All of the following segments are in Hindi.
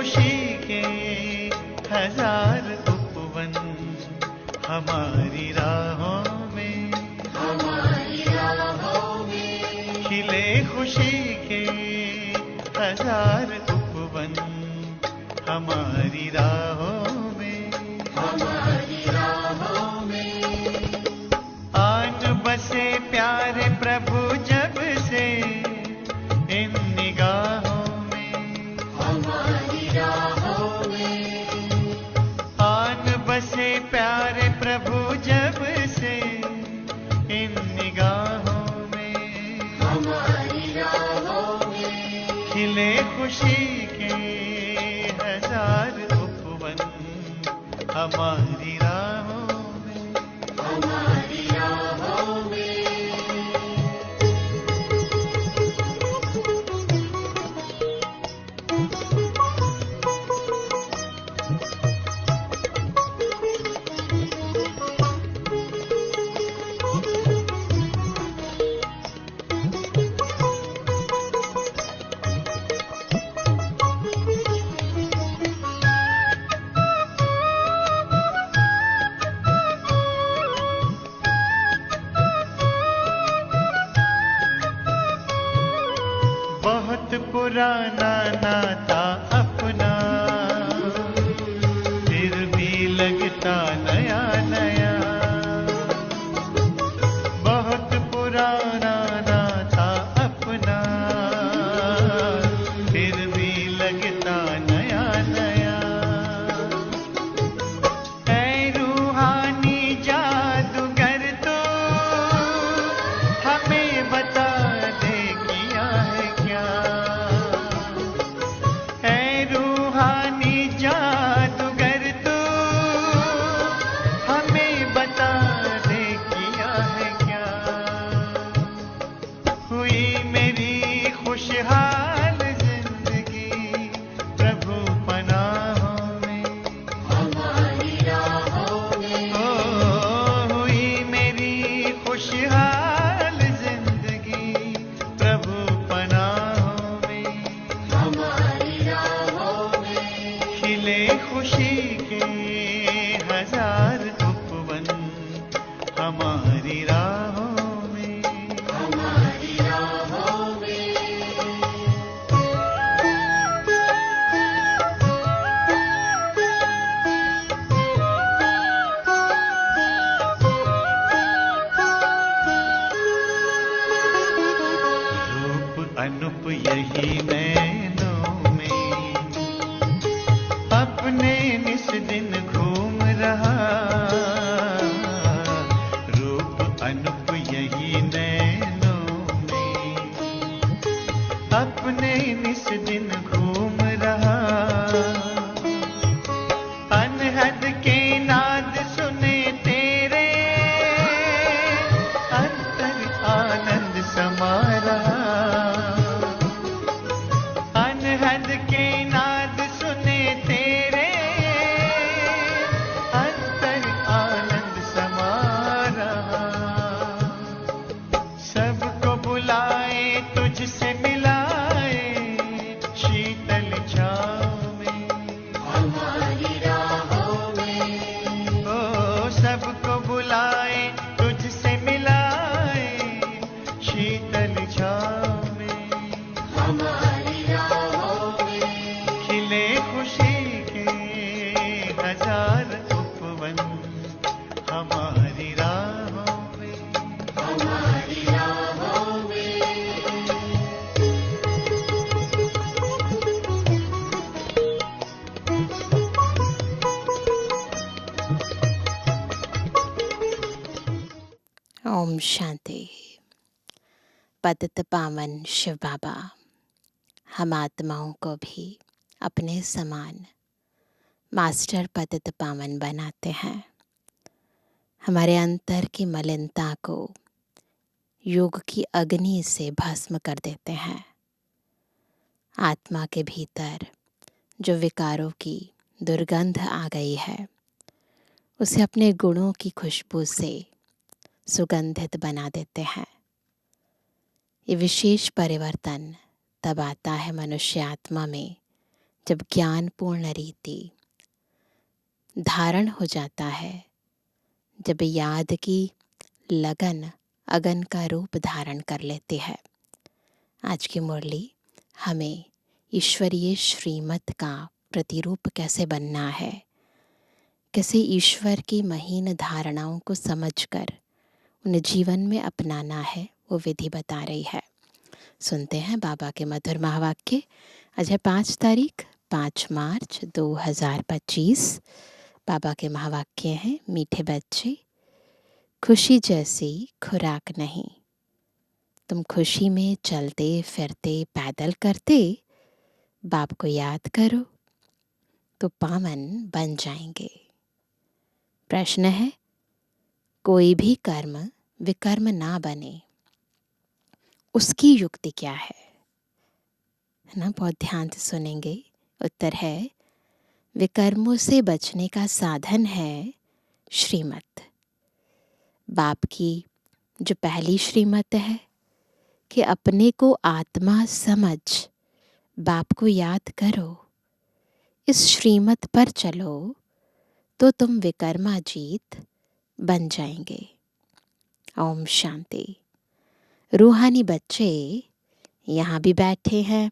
खुशी के हजार उपवन हमारी राहों में, हमारी राहों में। खिले खुशी के हजार उपवन हमारी राहों में, हमारी राहों में। आन बसे प्यारे प्रभु जब से इन निगाहों में, हमारी राहों में। आन बसे प्यारे प्रभु जब से इन निगाहों में, हमारी राहों में। खिले खुशी के हजार उपवन हमारी राहों में, हमारी राहों में। बहुत पुराना नाता अपना, फिर भी लगता नया नया। बहुत पुराना नाता अपना, फिर भी लगता नया नया। ऐ रूहानी जादूगर तो हमें बता दे किया है क्या। ऐ रूहानी जादूगर तो हमें बता दे किया है क्या। हुई मेरी खुशहाल जिंदगी प्रभु पनाहों में, हमारी राहों में। ओ हुई मेरी खुशहाल जिंदगी प्रभु पनाहों में, हमारी राहों में। खिले खुशी के हजार उपवन हमारी राहों में, हमारी राहों में। रूप अनूप यही नैनों में अपने निस दिन घूम रहा। रूप अनूप यही नैनों में अपने निस दिन घूम रहा। अनहद के नाद सुने तेरे अंतर आनंद समा रहा। अनहद के नाद सुने तेरे अंतर आनंद समा रहा। सबको बुलाए तुझसे मिलाए शीतल छाँव में, हमारी राहों में। ओ सबको बुलाए तुझसे मिलाए शीतल छाँव में, हमारी राहों में। खिले खुशी के हजार उपवन हमारी राहों में, हमारी राहों में। ओम शांति। पतित पावन शिव बाबा हम आत्माओं को भी अपने समान मास्टर पतित पावन बनाते हैं। हमारे अंतर की मलिनता को योग की अग्नि से भस्म कर देते हैं। आत्मा के भीतर जो विकारों की दुर्गंध आ गई है उसे अपने गुणों की खुशबू से सुगंधित बना देते हैं। ये विशेष परिवर्तन तब आता है मनुष्य आत्मा में जब ज्ञान पूर्ण रीति धारण हो जाता है, जब याद की लगन अगन का रूप धारण कर लेती है। आज की मुरली हमें ईश्वरीय श्रीमत का प्रतिरूप कैसे बनना है, कैसे ईश्वर की महीन धारणाओं को समझकर उन्हें जीवन में अपनाना है, वो विधि बता रही है। सुनते हैं बाबा के मधुर महावाक्य। आज है 5 तारीख 5 मार्च 2025। बाबा के महावाक्य हैं, मीठे बच्चे, खुशी जैसी खुराक नहीं। तुम खुशी में चलते फिरते पैदल करते बाप को याद करो तो पावन बन जाएंगे। प्रश्न है, कोई भी कर्म विकर्म ना बने, उसकी युक्ति क्या है ना? बहुत ध्यान से सुनेंगे। उत्तर है, विकर्मों से बचने का साधन है श्रीमत। बाप की जो पहली श्रीमत है कि अपने को आत्मा समझ बाप को याद करो, इस श्रीमत पर चलो तो तुम विकर्माजीत बन जाएंगे। ओम शांति। रूहानी बच्चे यहाँ भी बैठे हैं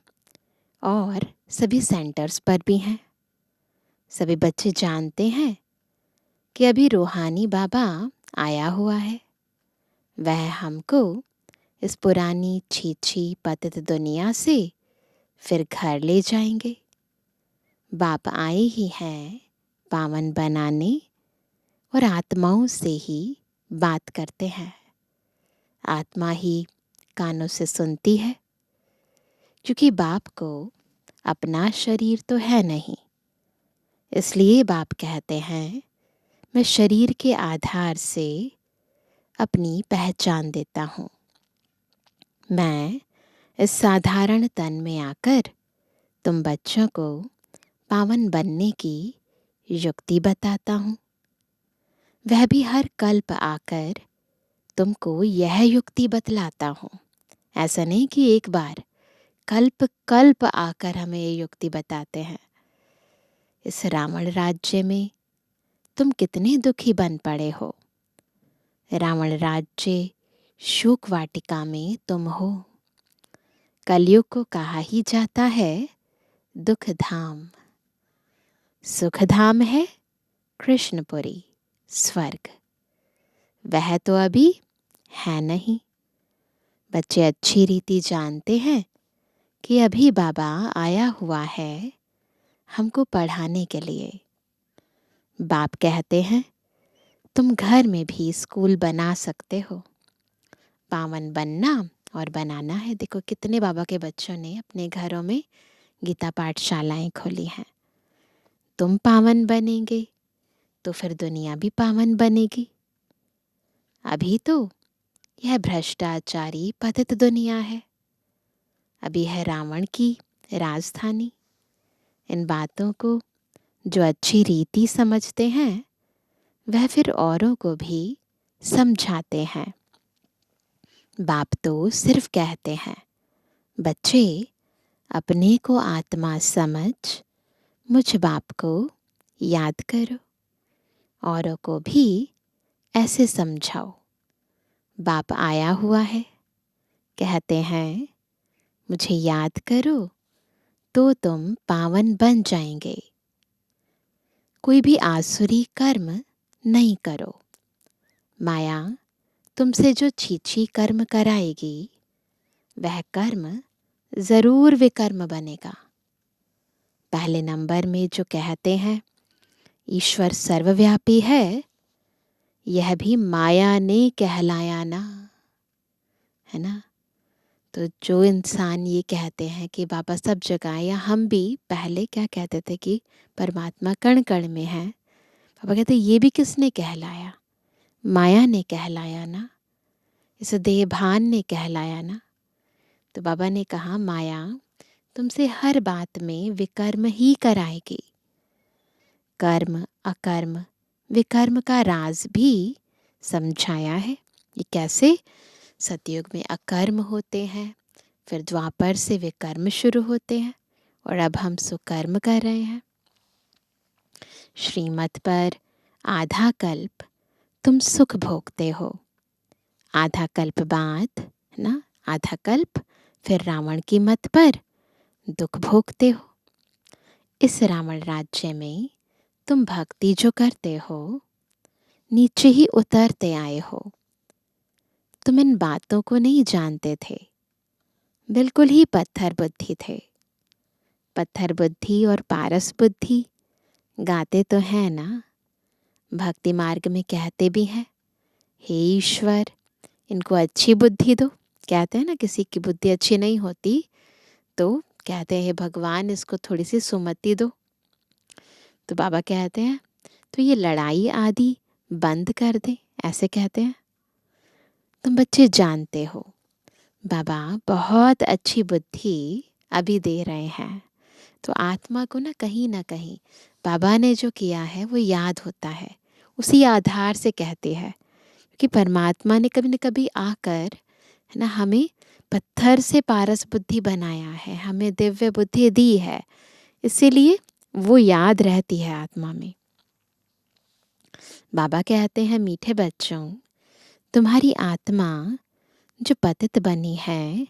और सभी सेंटर्स पर भी हैं। सभी बच्चे जानते हैं कि अभी रूहानी बाबा आया हुआ है। वह हमको इस पुरानी छीछी पतित दुनिया से फिर घर ले जाएंगे। बाप आए ही हैं पावन बनाने और आत्माओं से ही बात करते हैं। आत्मा ही कानों से सुनती है, क्योंकि बाप को अपना शरीर तो है नहीं। इसलिए बाप कहते हैं, मैं शरीर के आधार से अपनी पहचान देता हूँ। मैं इस साधारण तन में आकर तुम बच्चों को पावन बनने की युक्ति बताता हूँ। वह भी हर कल्प आकर तुमको यह युक्ति बतलाता हूँ। ऐसा नहीं कि एक बार, कल्प कल्प आकर हमें ये युक्ति बताते हैं। इस रावण राज्य में तुम कितने दुखी बन पड़े हो। रावण राज्य शोक वाटिका में तुम हो। कलयुग को कहा ही जाता है दुख धाम। सुख धाम है कृष्णपुरी स्वर्ग। वह तो अभी है नहीं। बच्चे अच्छी रीति जानते हैं कि अभी बाबा आया हुआ है हमको पढ़ाने के लिए। बाप कहते हैं, तुम घर में भी स्कूल बना सकते हो। पावन बनना और बनाना है। देखो कितने बाबा के बच्चों ने अपने घरों में गीता पाठशालाएं खोली हैं। तुम पावन बनेंगे तो फिर दुनिया भी पावन बनेगी। अभी तो यह भ्रष्टाचारी पतित दुनिया है। अभी है रावण की राजधानी। इन बातों को जो अच्छी रीति समझते हैं, वह फिर औरों को भी समझाते हैं। बाप तो सिर्फ कहते हैं, बच्चे अपने को आत्मा समझ मुझ बाप को याद करो, औरों को भी ऐसे समझाओ। बाप आया हुआ है, कहते हैं मुझे याद करो तो तुम पावन बन जाएंगे। कोई भी आसुरी कर्म नहीं करो। माया तुमसे जो छीछी कर्म कराएगी, वह कर्म जरूर विकर्म बनेगा। पहले नंबर में जो कहते हैं ईश्वर सर्वव्यापी है, यह भी माया ने कहलाया ना, है ना? तो जो इंसान ये कहते हैं कि बाबा सब जगह है, या हम भी पहले क्या कहते थे कि परमात्मा कण कण में है, बाबा कहते ये भी किसने कहलाया? माया ने कहलाया ना, इस देहभान ने कहलाया ना। तो बाबा ने कहा माया तुमसे हर बात में विकर्म ही कराएगी। कर्म अकर्म विकर्म का राज भी समझाया है। ये कैसे? सतयुग में अकर्म होते हैं, फिर द्वापर से विकर्म शुरू होते हैं, और अब हम सुकर्म कर रहे हैं। श्रीमत पर आधा कल्प तुम सुख भोगते हो, आधा कल्प बाद ना, आधा कल्प फिर रावण की मत पर दुख भोगते हो। इस रावण राज्य में तुम भक्ति जो करते हो, नीचे ही उतरते आए हो। तुम इन बातों को नहीं जानते थे, बिल्कुल ही पत्थर बुद्धि थे। पत्थर बुद्धि और पारस बुद्धि गाते तो हैं ना, भक्ति मार्ग में कहते भी हैं, हे ईश्वर इनको अच्छी बुद्धि दो। कहते हैं ना, किसी की बुद्धि अच्छी नहीं होती तो कहते हैं, हे भगवान इसको थोड़ी सी सुमति दो। तो बाबा कहते हैं, तो ये लड़ाई आदि बंद कर दे, ऐसे कहते हैं। तुम बच्चे जानते हो बाबा बहुत अच्छी बुद्धि अभी दे रहे हैं, तो आत्मा को ना कहीं बाबा ने जो किया है वो याद होता है, उसी आधार से कहते हैं। क्योंकि परमात्मा ने कभी न कभी आकर है ना हमें पत्थर से पारस बुद्धि बनाया है, हमें दिव्य बुद्धि दी है, इसीलिए वो याद रहती है आत्मा में। बाबा कहते हैं, मीठे बच्चों तुम्हारी आत्मा जो पतित बनी है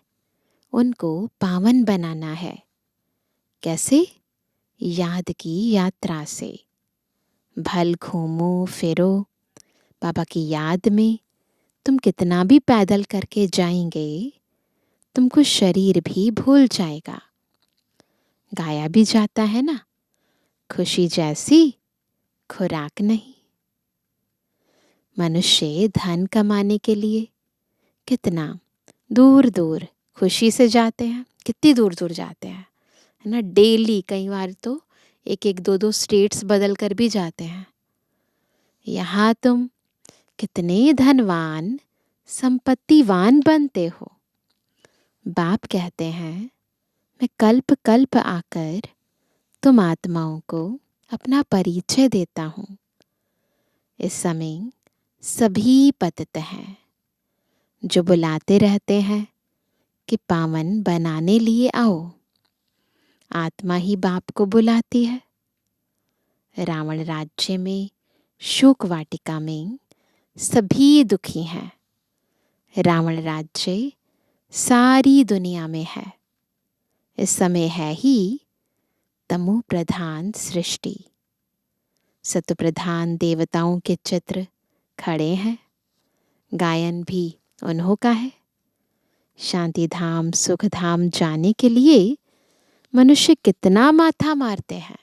उनको पावन बनाना है। कैसे? याद की यात्रा से। भल घूमो फिरो बाबा की याद में, तुम कितना भी पैदल करके जाएंगे तुमको शरीर भी भूल जाएगा। गाया भी जाता है ना, खुशी जैसी खुराक नहीं। मनुष्य धन कमाने के लिए कितना दूर दूर खुशी से जाते हैं, कितनी दूर दूर जाते हैं, है ना। डेली कई बार तो एक एक दो दो स्टेट्स बदल कर भी जाते हैं। यहाँ तुम कितने धनवान संपत्तिवान बनते हो। बाप कहते हैं, मैं कल्प कल्प आकर तुम आत्माओं को अपना परिचय देता हूँ। इस समय सभी पतित हैं जो बुलाते रहते हैं कि पावन बनाने लिए आओ। आत्मा ही बाप को बुलाती है। रावण राज्य में, शोक वाटिका में सभी दुखी हैं। रावण राज्य सारी दुनिया में है। इस समय है ही तमो प्रधान सृष्टि। सत्व प्रधान देवताओं के चित्र खड़े हैं। गायन भी उन्हों का है। शांति धाम सुख धाम जाने के लिए मनुष्य कितना माथा मारते हैं,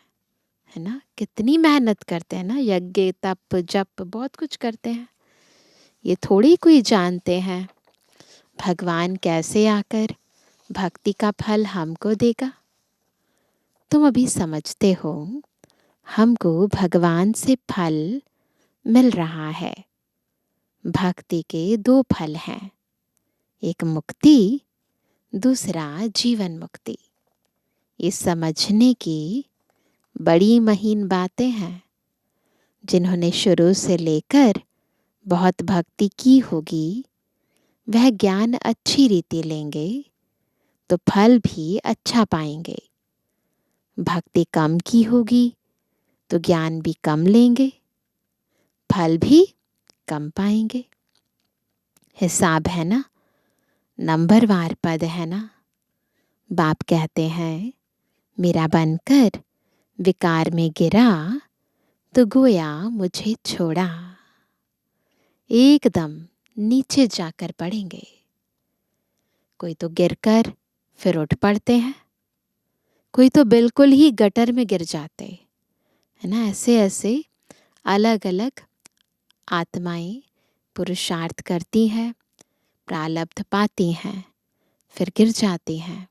है ना, कितनी मेहनत करते हैं ना, यज्ञ तप जप बहुत कुछ करते हैं। ये थोड़ी कोई जानते हैं भगवान कैसे आकर भक्ति का फल हमको देगा। तुम अभी समझते हो हमको भगवान से फल मिल रहा है। भक्ति के दो फल हैं, एक मुक्ति, दूसरा जीवन मुक्ति। ये समझने की बड़ी महीन बातें हैं। जिन्होंने शुरू से लेकर बहुत भक्ति की होगी वह ज्ञान अच्छी रीति लेंगे तो फल भी अच्छा पाएंगे। भक्ति कम की होगी तो ज्ञान भी कम लेंगे, फल भी कम पाएंगे। हिसाब है ना, नंबरवार पद है ना। बाप कहते हैं, मेरा बनकर विकार में गिरा तो गोया मुझे छोड़ा। एकदम नीचे जाकर पड़ेंगे। कोई तो गिरकर फिर उठ पड़ते हैं, कोई तो बिल्कुल ही गटर में गिर जाते, है ना। ऐसे ऐसे अलग अलग आत्माएं पुरुषार्थ करती हैं, प्रारब्ध पाती हैं, फिर गिर जाती हैं,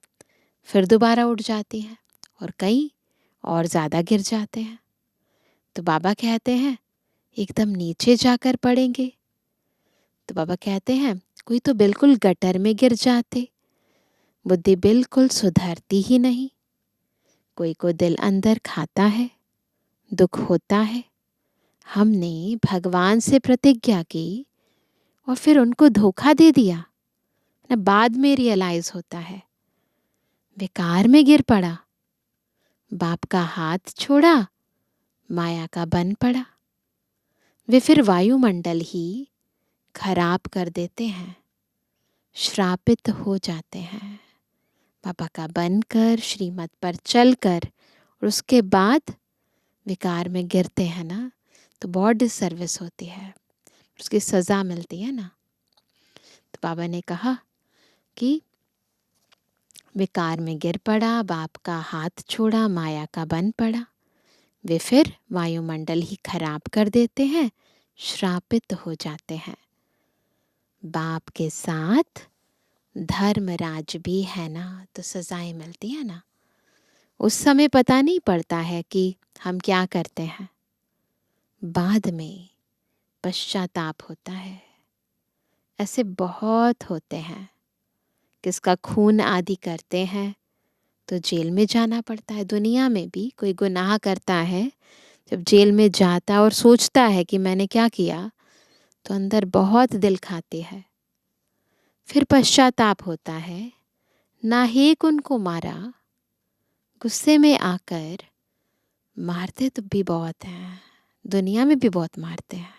फिर दोबारा उठ जाती हैं, और कई और ज़्यादा गिर जाते हैं। तो बाबा कहते हैं एकदम नीचे जाकर पड़ेंगे। तो बाबा कहते हैं कोई तो बिल्कुल गटर में गिर जाते, बुद्धि बिल्कुल सुधरती ही नहीं। कोई को दिल अंदर खाता है, दुख होता है। हमने भगवान से प्रतिज्ञा की और फिर उनको धोखा दे दिया ना, बाद में रियलाइज होता है विकार में गिर पड़ा। बाप का हाथ छोड़ा, माया का बन पड़ा। वे फिर वायुमंडल ही खराब कर देते हैं, श्रापित हो जाते हैं। पापा का बनकर, श्रीमत पर चलकर, और उसके बाद विकार में गिरते हैं ना, तो बहुत डिसर्विस होती है, उसकी सज़ा मिलती है ना। तो बाबा ने कहा कि विकार में गिर पड़ा, बाप का हाथ छोड़ा, माया का बन पड़ा। वे फिर वायुमंडल ही खराब कर देते हैं, श्रापित हो जाते हैं। बाप के साथ धर्मराज भी है ना, तो सजाएं मिलती है ना। उस समय पता नहीं पड़ता है कि हम क्या करते हैं, बाद में पश्चाताप होता है। ऐसे बहुत होते हैं, किसका खून आदि करते हैं तो जेल में जाना पड़ता है। दुनिया में भी कोई गुनाह करता है, जब जेल में जाता है और सोचता है कि मैंने क्या किया, तो अंदर बहुत दिल खाती है। फिर पश्चाताप होता है, नाहेक उनको मारा, गुस्से में आकर मारते तो भी बहुत हैं, दुनिया में भी बहुत मारते हैं।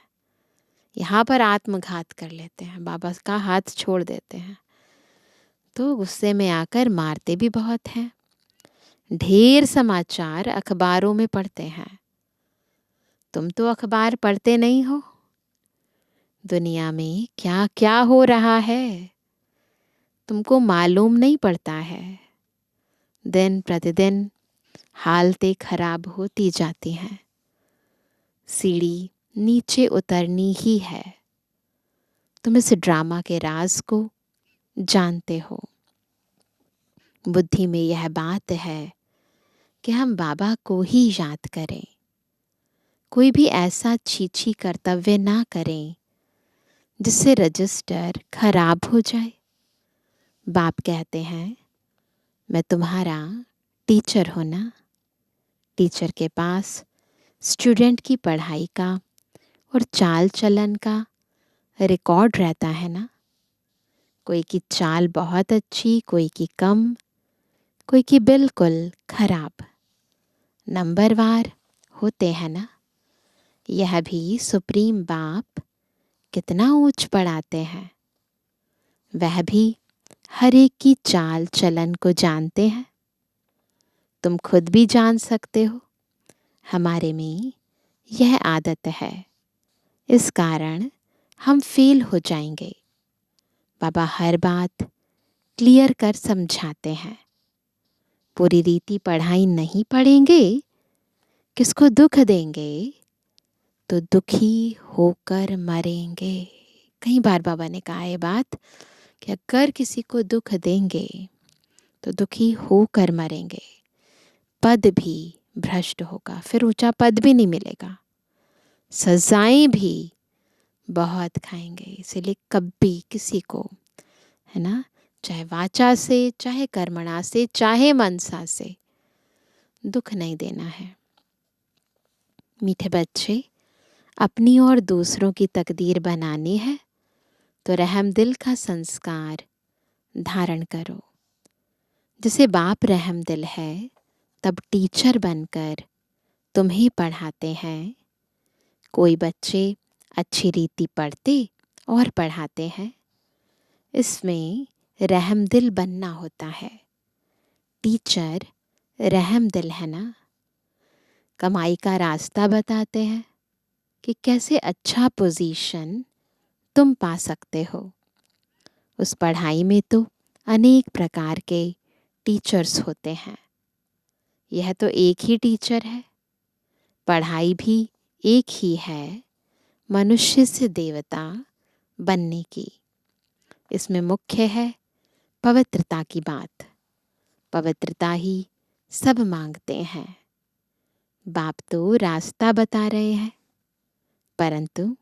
यहाँ पर आत्मघात कर लेते हैं, बाबा का हाथ छोड़ देते हैं, तो गुस्से में आकर मारते भी बहुत हैं। ढेर समाचार अखबारों में पढ़ते हैं। तुम तो अखबार पढ़ते नहीं हो। दुनिया में क्या क्या हो रहा है तुमको मालूम नहीं पड़ता है। दिन प्रतिदिन हालतें खराब होती जाती हैं। सीढ़ी नीचे उतरनी ही है। तुम इस ड्रामा के राज को जानते हो। बुद्धि में यह बात है कि हम बाबा को ही याद करें, कोई भी ऐसा छीछी कर्तव्य ना करें जिससे रजिस्टर खराब हो जाए। बाप कहते हैं, मैं तुम्हारा टीचर हूँ ना। टीचर के पास स्टूडेंट की पढ़ाई का और चाल चलन का रिकॉर्ड रहता है ना। कोई की चाल बहुत अच्छी, कोई की कम, कोई की बिल्कुल खराब। नंबरवार होते हैं ना। यह भी सुप्रीम बाप कितना ऊंच पढ़ाते हैं। वह भी हर एक की चाल चलन को जानते हैं। तुम खुद भी जान सकते हो, हमारे में यह आदत है, इस कारण हम फेल हो जाएंगे। बाबा हर बात क्लियर कर समझाते हैं। पूरी रीति पढ़ाई नहीं पढ़ेंगे, किसको दुख देंगे तो दुखी होकर मरेंगे। कई बार बाबा ने कहा ये बात कि अगर किसी को दुख देंगे तो दुखी होकर मरेंगे। पद भी भ्रष्ट होगा, फिर ऊंचा पद भी नहीं मिलेगा, सजाएं भी बहुत खाएंगे। इसीलिए कभी किसी को, है ना, चाहे वाचा से, चाहे कर्मणा से, चाहे मनसा से दुख नहीं देना है। मीठे बच्चे, अपनी और दूसरों की तकदीर बनानी है तो रहम दिल का संस्कार धारण करो। जैसे बाप रहम दिल है, तब टीचर बनकर तुम्हें पढ़ाते हैं। कोई बच्चे अच्छी रीति पढ़ते और पढ़ाते हैं, इसमें रहम दिल बनना होता है। टीचर रहम दिल है ना। कमाई का रास्ता बताते हैं कि कैसे अच्छा पोजीशन तुम पा सकते हो। उस पढ़ाई में तो अनेक प्रकार के टीचर्स होते हैं। यह तो एक ही टीचर है। पढ़ाई भी एक ही है, मनुष्य से देवता बनने की। इसमें मुख्य है पवित्रता की बात। पवित्रता ही सब मांगते हैं। बाप तो रास्ता बता रहे हैं, परंतु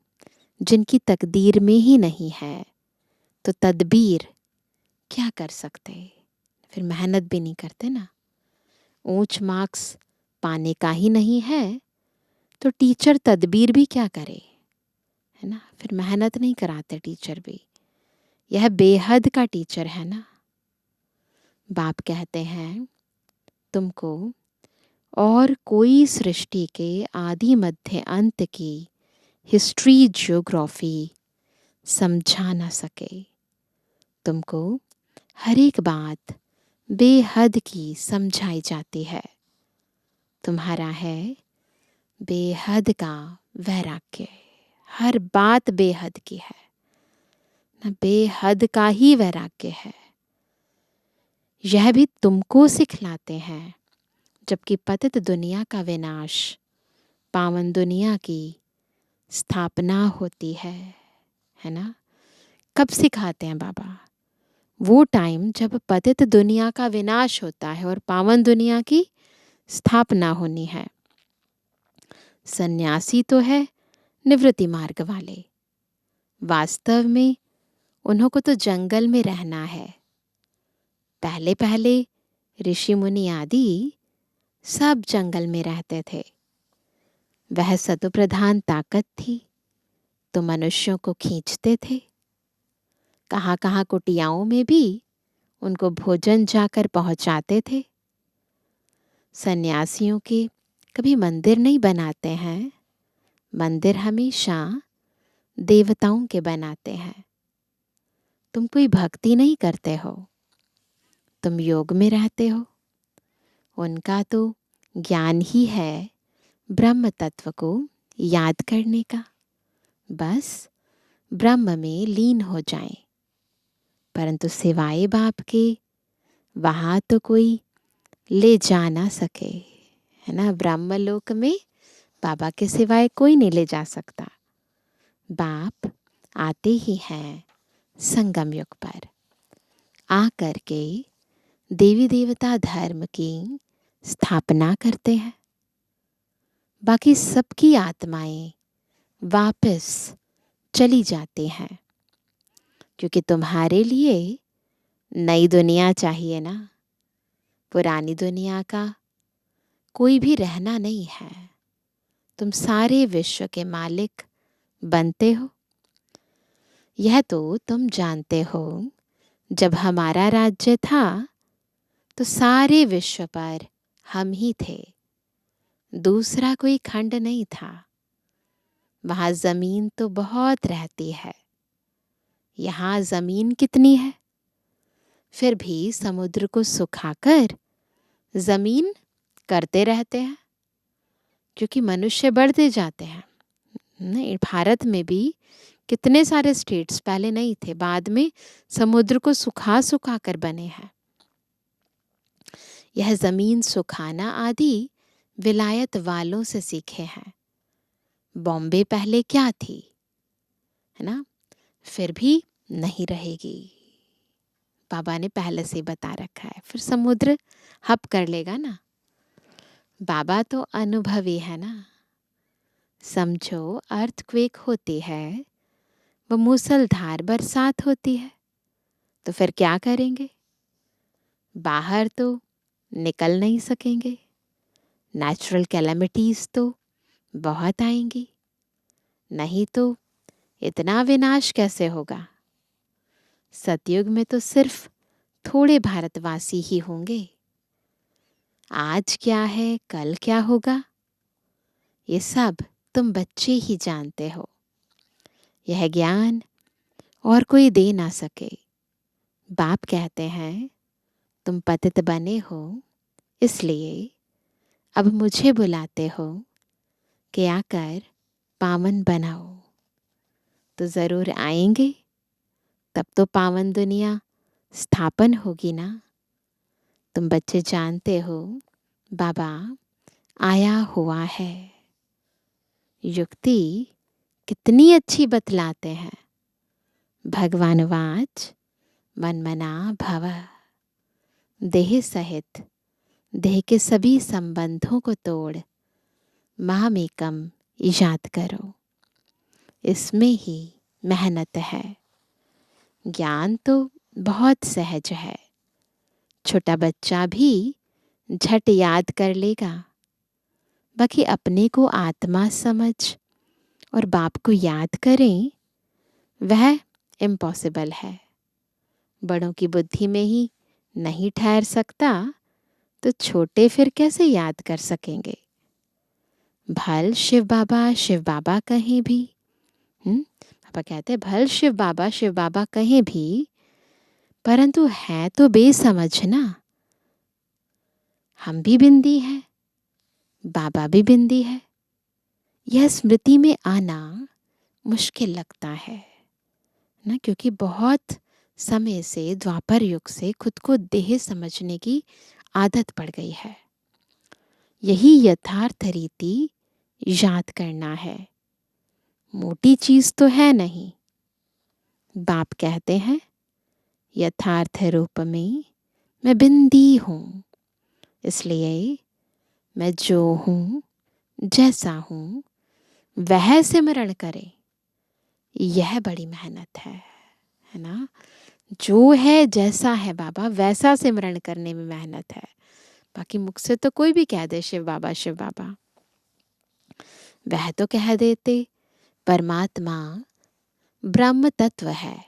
जिनकी तकदीर में ही नहीं है तो तदबीर क्या कर सकते, फिर मेहनत भी नहीं करते ना। ऊंच मार्क्स पाने का ही नहीं है तो टीचर तदबीर भी क्या करे, है ना। फिर मेहनत नहीं कराते टीचर भी। यह बेहद का टीचर है ना। बाप कहते हैं, तुमको और कोई सृष्टि के आदि मध्य अंत की हिस्ट्री ज्योग्राफी समझा ना सके। तुमको हर एक बात बेहद की समझाई जाती है। तुम्हारा है बेहद का वैराग्य। हर बात बेहद की है ना, बेहद का ही वैराग्य है। यह भी तुमको सिखलाते हैं, जबकि पतित दुनिया का विनाश, पावन दुनिया की स्थापना होती है ना। कब सिखाते हैं बाबा? वो टाइम जब पतित दुनिया का विनाश होता है और पावन दुनिया की स्थापना होनी है। सन्यासी तो है निवृत्ति मार्ग वाले, वास्तव में उन्हों को तो जंगल में रहना है। पहले पहले ऋषि मुनि आदि सब जंगल में रहते थे। वह सतो प्रधान ताकत थी तो मनुष्यों को खींचते थे। कहाँ कहाँ कुटियाओं में भी उनको भोजन जाकर पहुंचाते थे। सन्यासियों के कभी मंदिर नहीं बनाते हैं, मंदिर हमेशा देवताओं के बनाते हैं। तुम कोई भक्ति नहीं करते हो, तुम योग में रहते हो। उनका तो ज्ञान ही है ब्रह्म तत्व को याद करने का, बस ब्रह्म में लीन हो जाएं। परंतु सिवाय बाप के वहाँ तो कोई ले जा ना सके, है ना। ब्रह्मलोक में बाबा के सिवाय कोई नहीं ले जा सकता। बाप आते ही हैं संगम युग पर, आ करके देवी देवता धर्म की स्थापना करते हैं। बाकी सबकी आत्माएं वापस चली जाती हैं, क्योंकि तुम्हारे लिए नई दुनिया चाहिए ना। पुरानी दुनिया का कोई भी रहना नहीं है। तुम सारे विश्व के मालिक बनते हो। यह तो तुम जानते हो, जब हमारा राज्य था तो सारे विश्व पर हम ही थे, दूसरा कोई खंड नहीं था। वहाँ जमीन तो बहुत रहती है, यहाँ जमीन कितनी है। फिर भी समुद्र को सुखाकर जमीन करते रहते हैं, क्योंकि मनुष्य बढ़ते जाते हैं। नहीं, भारत में भी कितने सारे स्टेट्स पहले नहीं थे, बाद में समुद्र को सुखा सुखा कर बने हैं। यह जमीन सुखाना आदि विलायत वालों से सीखे हैं। बॉम्बे पहले क्या थी, है ना, फिर भी नहीं रहेगी। बाबा ने पहले से बता रखा है, फिर समुद्र हप कर लेगा ना। बाबा तो अनुभवी है ना। समझो अर्थक्वेक होती है, वो मूसलधार बरसात होती है, तो फिर क्या करेंगे? बाहर तो निकल नहीं सकेंगे। नेचुरल कैलेमिटीज तो बहुत आएंगी, नहीं तो इतना विनाश कैसे होगा। सतयुग में तो सिर्फ थोड़े भारतवासी ही होंगे। आज क्या है, कल क्या होगा, ये सब तुम बच्चे ही जानते हो। यह ज्ञान और कोई दे ना सके। बाप कहते हैं तुम पतित बने हो, इसलिए अब मुझे बुलाते हो कि आकर पावन बनाओ। तो ज़रूर आएंगे, तब तो पावन दुनिया स्थापन होगी ना। तुम बच्चे जानते हो बाबा आया हुआ है। युक्ति कितनी अच्छी बतलाते हैं। भगवान वाच मनमना भव। देह सहित देह के सभी संबंधों को तोड़ मामेकम याद करो। इसमें ही मेहनत है। ज्ञान तो बहुत सहज है, छोटा बच्चा भी झट याद कर लेगा। बाकी अपने को आत्मा समझ और बाप को याद करें, वह इम्पॉसिबल है। बड़ों की बुद्धि में ही नहीं ठहर सकता, तो छोटे फिर कैसे याद कर सकेंगे? भल शिव बाबा कहीं भी। पापा कहते भल शिव बाबा कहीं भी, परंतु है तो बेसमझ ना। हम भी बिंदी है, बाबा भी बिंदी है। यह स्मृति में आना मुश्किल लगता है ना, क्योंकि बहुत समय से, द्वापर युग से खुद को देह समझने की आदत पड़ गई है। यही यथार्थ रीति याद करना है, मोटी चीज तो है नहीं। बाप कहते हैं यथार्थ रूप में मैं बिंदी हूँ, इसलिए मैं जो हूँ, जैसा हूँ, वह सिमरण करे। यह बड़ी मेहनत है ना। जो है जैसा है बाबा, वैसा सिमरण करने में मेहनत है। बाकी मुख से तो कोई भी कह दे शिव बाबा, वह तो कह देते परमात्मा ब्रह्म तत्व है,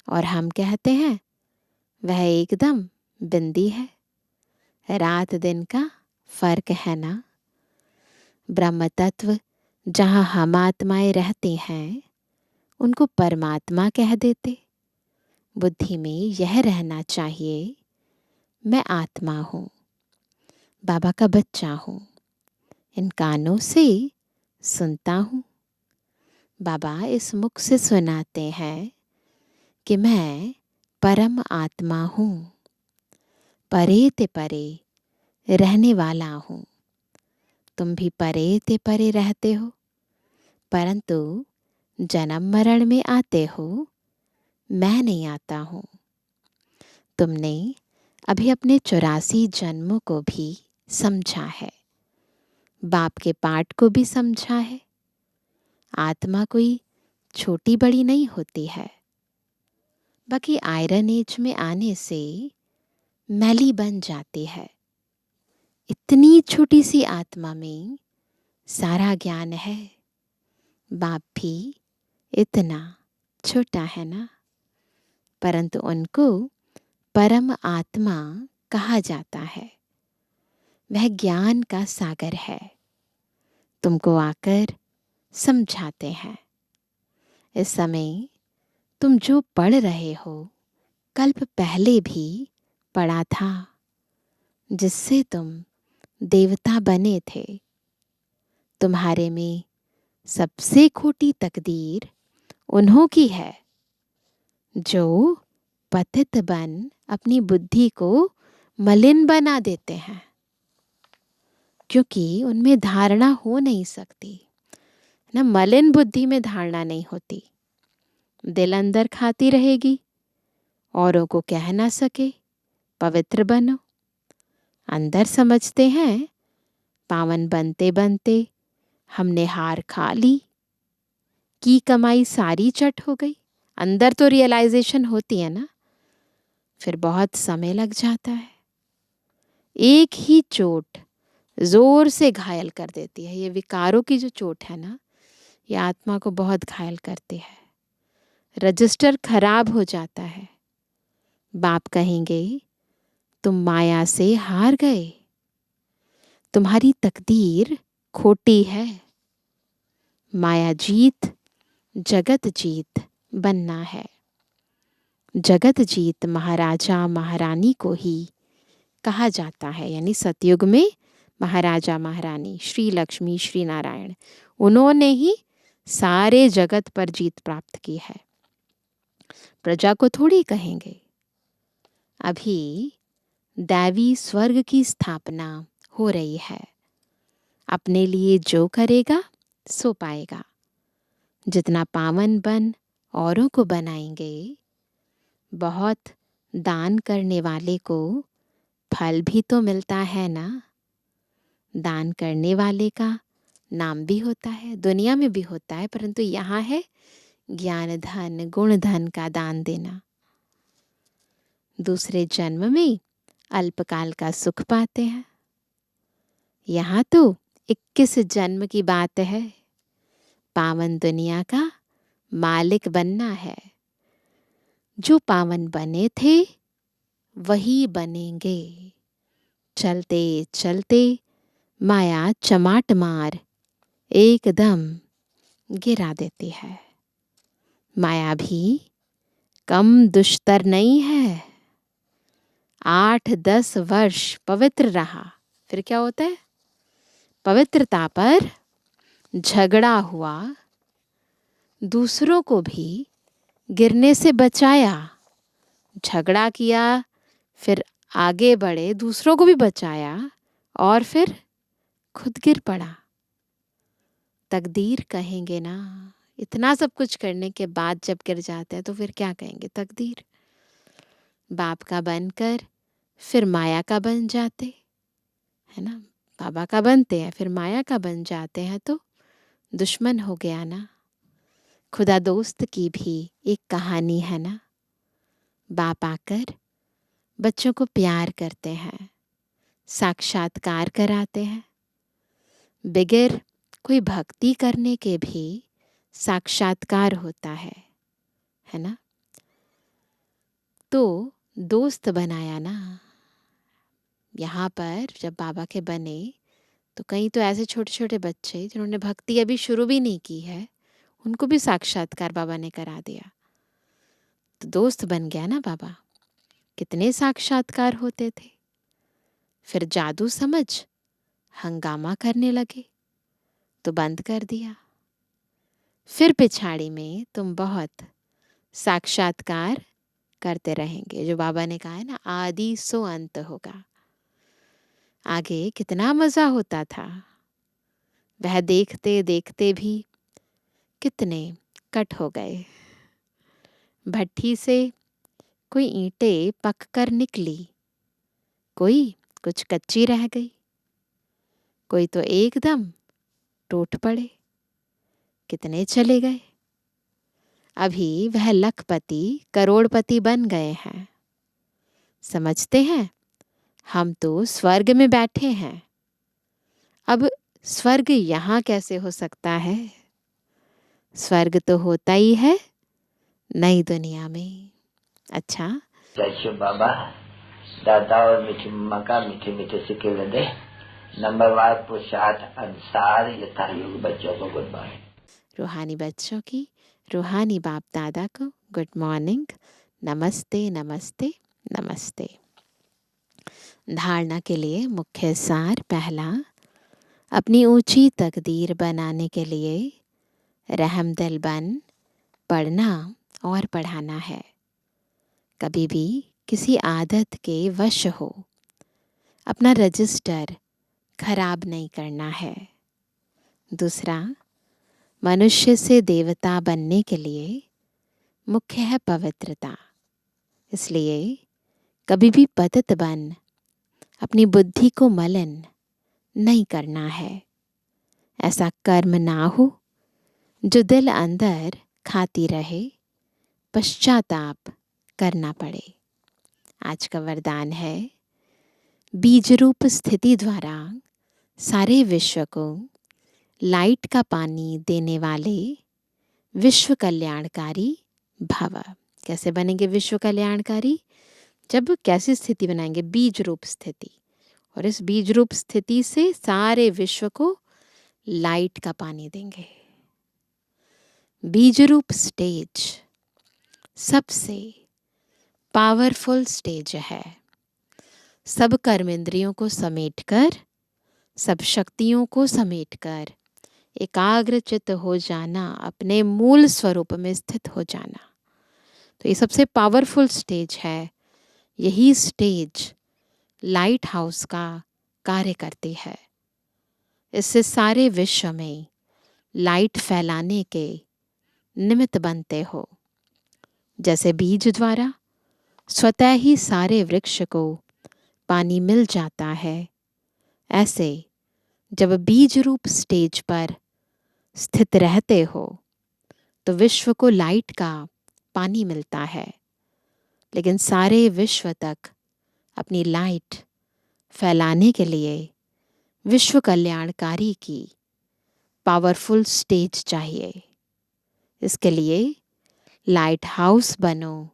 और हम कहते हैं वह एकदम बिंदी है। रात दिन का फर्क है ना। ब्रह्म तत्व जहाँ हम आत्माएं रहते हैं, उनको परमात्मा कह देते। बुद्धि में यह रहना चाहिए, मैं आत्मा हूँ, बाबा का बच्चा हूँ, इन कानों से सुनता हूँ। बाबा इस मुख से सुनाते हैं कि मैं परम आत्मा हूँ, परे ते परे रहने वाला हूँ। तुम भी परे ते परे रहते हो, परंतु जन्म मरण में आते हो, मैं नहीं आता हूँ। तुमने अभी अपने 84 जन्मों को भी समझा है, बाप के पाठ को भी समझा है। आत्मा कोई छोटी बड़ी नहीं होती है। बाकी आयरन एज में आने से मैली बन जाती है। इतनी छोटी सी आत्मा में सारा ज्ञान है। बाप भी इतना छोटा है ना, परंतु उनको परम आत्मा कहा जाता है। वह ज्ञान का सागर है, तुमको आकर समझाते हैं। इस समय तुम जो पढ़ रहे हो, कल्प पहले भी पढ़ा था, जिससे तुम देवता बने थे। तुम्हारे में सबसे खोटी तकदीर उन्हों की है, जो पतित बन अपनी बुद्धि को मलिन बना देते हैं, क्योंकि उनमें धारणा हो नहीं सकती ना। मलिन बुद्धि में धारणा नहीं होती। दिल अंदर खाती रहेगी, औरों को कह ना सके पवित्र बनो। अंदर समझते हैं पावन बनते बनते हमने हार खा ली, की कमाई सारी चट हो गई। अंदर तो रियलाइजेशन होती है ना, फिर बहुत समय लग जाता है। एक ही चोट जोर से घायल कर देती है। ये विकारों की जो चोट है ना, ये आत्मा को बहुत घायल करती है। रजिस्टर खराब हो जाता है। बाप कहेंगे तुम माया से हार गए, तुम्हारी तकदीर खोटी है। माया जीत जगत जीत बनना है। जगत जीत महाराजा महारानी को ही कहा जाता है। यानी सतयुग में महाराजा महारानी श्री लक्ष्मी श्री नारायण, उन्होंने ही सारे जगत पर जीत प्राप्त की है। प्रजा को थोड़ी कहेंगे। अभी दैवी स्वर्ग की स्थापना हो रही है। अपने लिए जो करेगा सो पाएगा। जितना पावन बन औरों को बनाएंगे, बहुत दान करने वाले को फल भी तो मिलता है ना। दान करने वाले का नाम भी होता है, दुनिया में भी होता है, परंतु यहाँ है ज्ञान धन गुण धन का दान देना। दूसरे जन्म में अल्पकाल का सुख पाते हैं। यहाँ तो 21 जन्म की बात है। पावन दुनिया का मालिक बनना है। जो पावन बने थे वही बनेंगे। चलते चलते माया चमाट मार एकदम गिरा देती है। माया भी कम दुष्तर नहीं है। 8-10 वर्ष पवित्र रहा, फिर क्या होता है? पवित्रता पर झगड़ा हुआ, दूसरों को भी गिरने से बचाया। झगड़ा किया, फिर आगे बढ़े, दूसरों को भी बचाया और फिर खुद गिर पड़ा। तकदीर कहेंगे ना, इतना सब कुछ करने के बाद जब गिर जाते हैं तो फिर क्या कहेंगे? तकदीर। बाप का बनकर फिर माया का बन जाते, है ना? बाबा का बनते हैं फिर माया का बन जाते हैं तो दुश्मन हो गया ना। खुदा दोस्त की भी एक कहानी है ना। बाप आकर बच्चों को प्यार करते हैं, साक्षात्कार कराते हैं, बगैर कोई भक्ति करने के भी साक्षात्कार होता है ना। तो दोस्त बनाया ना। यहाँ पर जब बाबा के बने तो कई तो ऐसे छोटे छोटे बच्चे जिन्होंने भक्ति अभी शुरू भी नहीं की है, उनको भी साक्षात्कार बाबा ने करा दिया। तो दोस्त बन गया ना बाबा। कितने साक्षात्कार होते थे। फिर जादू समझ हंगामा करने लगे तो बंद कर दिया। फिर पिछाड़ी में तुम बहुत साक्षात्कार करते रहेंगे। जो बाबा ने कहा है ना, आदि सो अंत होगा। आगे कितना मजा होता था। वह देखते देखते भी कितने कट हो गए। भट्ठी से कोई ईंटें पक कर निकली, कोई कुछ कच्ची रह गई, कोई तो एकदम टूट पड़े। कितने चले गए। अभी वह लखपति करोड़पति बन गए हैं। समझते हैं हम तो स्वर्ग में बैठे हैं। अब स्वर्ग यहाँ कैसे हो सकता है? स्वर्ग तो होता ही है नई दुनिया में। अच्छा, जय शिव बाबा। दादा और मीठी मम्मा का मीठे मीठे सिक्के लदे नंबरवार पुरुषार्थ अनुसार यथा योग बच्चों को गुड मॉर्निंग। रूहानी बच्चों की रूहानी बाप दादा को गुड मॉर्निंग। नमस्ते नमस्ते नमस्ते। धारणा के लिए मुख्य सार। पहला, अपनी ऊंची तकदीर बनाने के लिए रहमदिल बन पढ़ना और पढ़ाना है। कभी भी किसी आदत के वश हो अपना रजिस्टर खराब नहीं करना है। दूसरा, मनुष्य से देवता बनने के लिए मुख्य है पवित्रता। इसलिए कभी भी पतित बन अपनी बुद्धि को मलिन नहीं करना है। ऐसा कर्म ना हो जो दिल अंदर खाती रहे, पश्चाताप करना पड़े। आज का वरदान है, बीज रूप स्थिति द्वारा सारे विश्व को लाइट का पानी देने वाले विश्व कल्याणकारी भव। कैसे बनेंगे विश्व कल्याणकारी? जब कैसी स्थिति बनाएंगे? बीज रूप स्थिति। और इस बीज रूप स्थिति से सारे विश्व को लाइट का पानी देंगे। बीज रूप स्टेज सबसे पावरफुल स्टेज है। सब कर्मेंद्रियों को समेटकर, सब शक्तियों को समेटकर एकाग्रचित्त हो जाना, अपने मूल स्वरूप में स्थित हो जाना, तो ये सबसे पावरफुल स्टेज है। यही स्टेज लाइट हाउस का कार्य करती है। इससे सारे विश्व में लाइट फैलाने के निमित्त बनते हो। जैसे बीज द्वारा स्वतः ही सारे वृक्ष को पानी मिल जाता है, ऐसे जब बीज रूप स्टेज पर स्थित रहते हो तो विश्व को लाइट का पानी मिलता है। लेकिन सारे विश्व तक अपनी लाइट फैलाने के लिए विश्व कल्याणकारी की पावरफुल स्टेज चाहिए। इसके लिए लाइट हाउस बनो,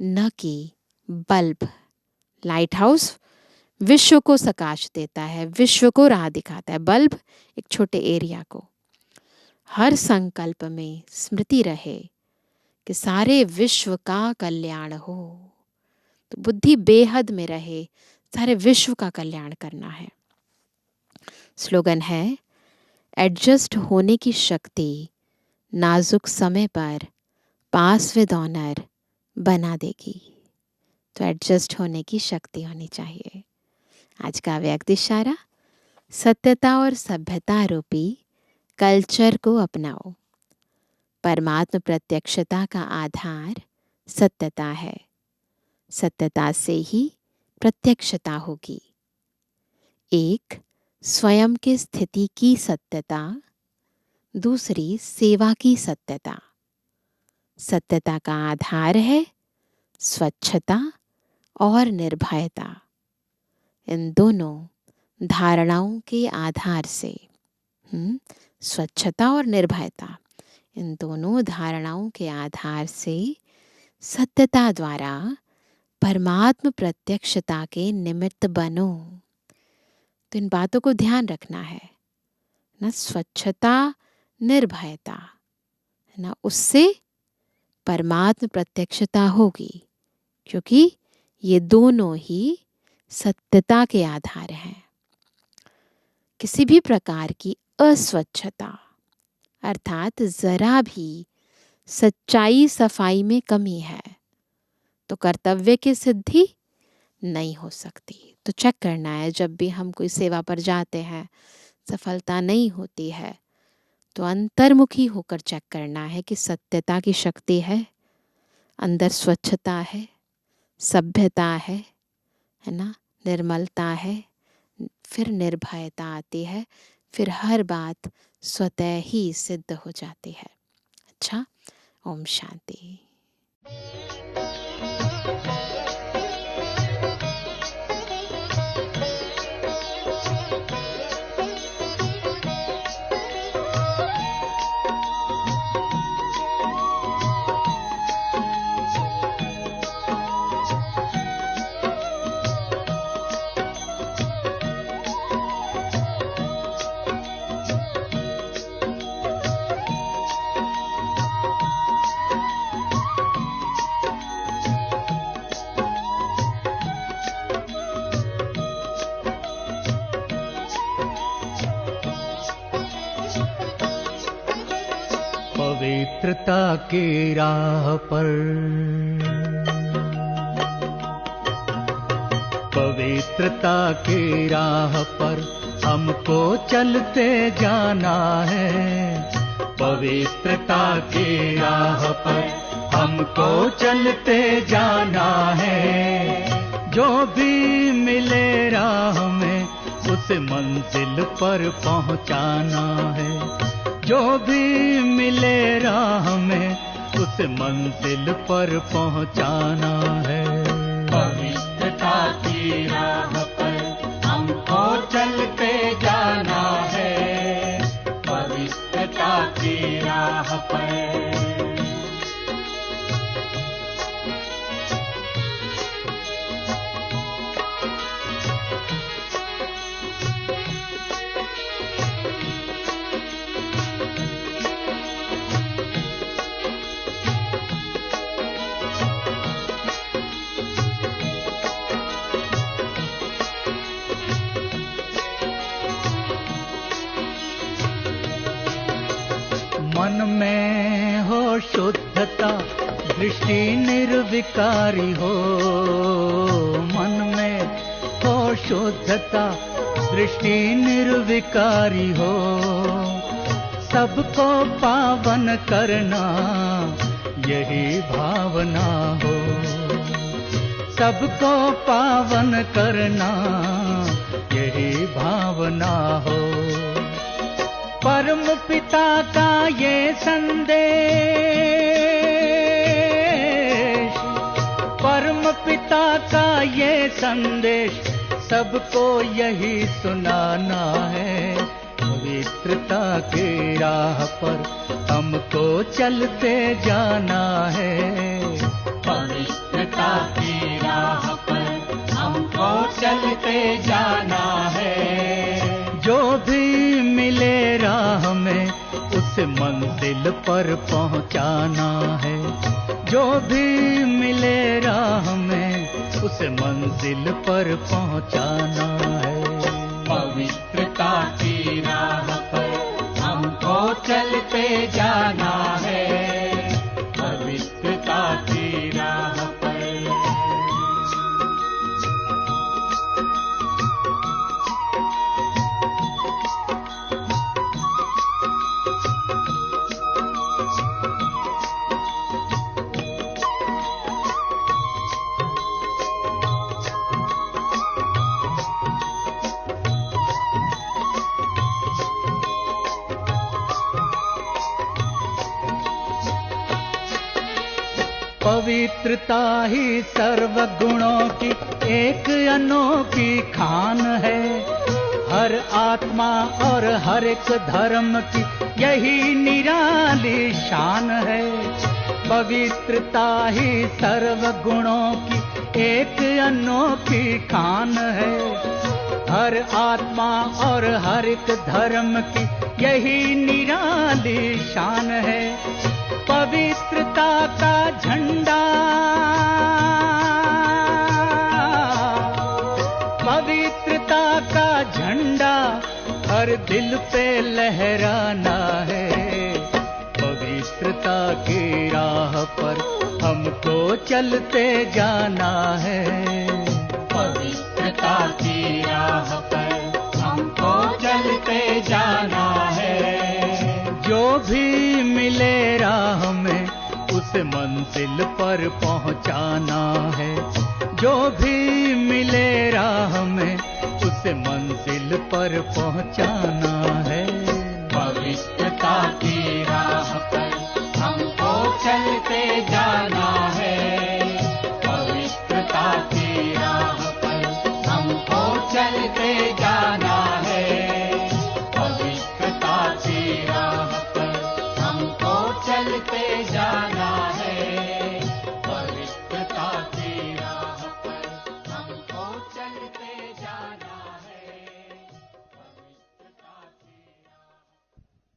न कि बल्ब। लाइट हाउस विश्व को प्रकाश देता है, विश्व को राह दिखाता है। बल्ब एक छोटे एरिया को। हर संकल्प में स्मृति रहे कि सारे विश्व का कल्याण हो। तो बुद्धि बेहद में रहे, सारे विश्व का कल्याण करना है। स्लोगन है, एडजस्ट होने की शक्ति नाजुक समय पर पास विद ऑनर बना देगी। तो एडजस्ट होने की शक्ति होनी चाहिए। आज का व्यक्ति इशारा, सत्यता और सभ्यता रूपी कल्चर को अपनाओ। परमात्म प्रत्यक्षता का आधार सत्यता है। सत्यता से ही प्रत्यक्षता होगी। एक, स्वयं की स्थिति की सत्यता, दूसरी सेवा की सत्यता। सत्यता का आधार है स्वच्छता और निर्भयता। इन दोनों धारणाओं के आधार से स्वच्छता और निर्भयता, इन दोनों धारणाओं के आधार से सत्यता द्वारा परमात्म प्रत्यक्षता के निमित्त बनो। तो इन बातों को ध्यान रखना है ना। स्वच्छता, निर्भयता, ना उससे परमात्म प्रत्यक्षता होगी, क्योंकि ये दोनों ही सत्यता के आधार हैं। किसी भी प्रकार की अस्वच्छता अर्थात जरा भी सच्चाई सफाई में कमी है तो कर्तव्य की सिद्धि नहीं हो सकती। तो चेक करना है, जब भी हम कोई सेवा पर जाते हैं सफलता नहीं होती है तो अंतर्मुखी होकर चेक करना है कि सत्यता की शक्ति है, अंदर स्वच्छता है, सभ्यता है ना, निर्मलता है, फिर निर्भयता आती है, फिर हर बात स्वतः ही सिद्ध हो जाती है। अच्छा, ओम शांति। पवित्रता की राह पर, पवित्रता की राह पर हमको चलते जाना है। पवित्रता की राह पर हमको चलते जाना है। जो भी मिले राह में उस मंजिल पर पहुंचाना है। जो भी मिले राह में उस मंजिल पर पहुंचाना है। पवित्रता की राह पर हमको चलते जाना है। पवित्रता की राह पर। मन में हो शुद्धता, दृष्टि निर्विकारी हो। मन में हो शुद्धता, दृष्टि निर्विकारी हो। सबको पावन करना यही भावना हो। सबको पावन करना यही भावना हो। परम पिता का ये संदेश, परम पिता का ये संदेश सबको यही सुनाना है। पवित्रता की राह पर हमको चलते जाना है। पवित्रता की राह पर हमको चलते जाना है। जो भी मिले राह में उसे मंजिल पर पहुंचाना है। जो भी मिले राह में उसे मंजिल पर पहुंचाना है। पवित्रता की राह पर हमको चलते जाना है। पवित्रता की राह पर। पवित्रता ही सर्व गुणों की एक अनोखी खान है। हर आत्मा और हर एक धर्म की यही निराली शान है। पवित्रता ही सर्व गुणों की एक अनोखी खान है। हर आत्मा और हर एक धर्म की यही निराली शान है। पवित्रता का झंडा, पवित्रता का झंडा हर दिल पे लहराना है। पवित्रता की राह पर हमको चलते जाना है। पवित्रता की राह पर हमको चलते जाना है। जो भी मिले राह में उसे मंजिल पर पहुंचाना है। जो भी मिले राह में उसे मंजिल पर पहुंचाना है। पवित्रता की राह पर हमको चलते जाना